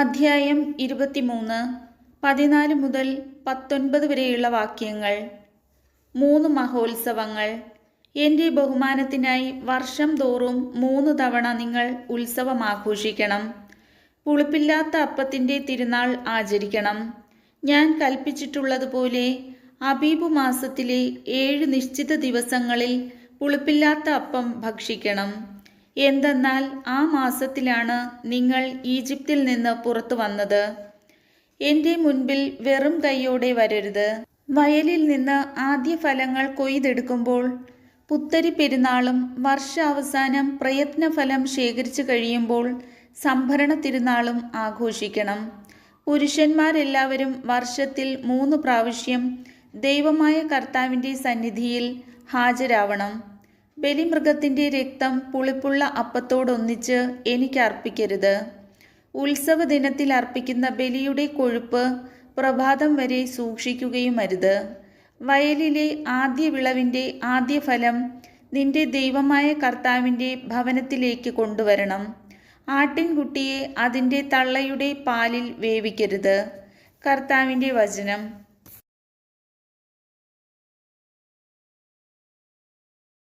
അധ്യായം 23 14 മുതൽ 19 വരെയുള്ള വാക്യങ്ങൾ. 3 മഹോത്സവങ്ങൾ. എൻ്റെ ബഹുമാനത്തിനായി വർഷം തോറും 3 തവണ നിങ്ങൾ ഉത്സവം ആഘോഷിക്കണം. പുളിപ്പില്ലാത്ത അപ്പത്തിൻ്റെ തിരുനാൾ ആചരിക്കണം. ഞാൻ കൽപ്പിച്ചിട്ടുള്ളതുപോലെ അബീബ് മാസത്തിലെ 7 നിശ്ചിത ദിവസങ്ങളിൽ പുളിപ്പില്ലാത്ത അപ്പം ഭക്ഷിക്കണം. എന്തെന്നാൽ ആ മാസത്തിലാണ് നിങ്ങൾ ഈജിപ്തിൽ നിന്ന് പുറത്തു വന്നത്. എൻ്റെ മുൻപിൽ വെറും കൈയോടെ വരരുത്. വയലിൽ നിന്ന് ആദ്യ ഫലങ്ങൾ കൊയ്തെടുക്കുമ്പോൾ പുത്തരി പെരുന്നാളും വർഷാവസാനം പ്രയത്നഫലം ശേഖരിച്ചു കഴിയുമ്പോൾ സംഭരണ തിരുനാളും ആഘോഷിക്കണം. പുരുഷന്മാരെല്ലാവരും വർഷത്തിൽ 3 പ്രാവശ്യം ദൈവമായ കർത്താവിൻ്റെ സന്നിധിയിൽ ഹാജരാവണം. ബലിമൃഗത്തിൻ്റെ രക്തം പുളിപ്പുള്ള അപ്പത്തോടൊന്നിച്ച് എനിക്ക് അർപ്പിക്കരുത്. ഉത്സവ ദിനത്തിൽ അർപ്പിക്കുന്ന ബലിയുടെ കൊഴുപ്പ് പ്രഭാതം വരെ സൂക്ഷിക്കുകയുമരുത്. വയലിലെ ആദ്യ വിളവിൻ്റെ ആദ്യ ഫലം നിന്റെ ദൈവമായ കർത്താവിൻ്റെ ഭവനത്തിലേക്ക് കൊണ്ടുവരണം. ആട്ടിൻകുട്ടിയെ അതിൻ്റെ തള്ളയുടെ പാലിൽ വേവിക്കരുത്. കർത്താവിൻ്റെ വചനം.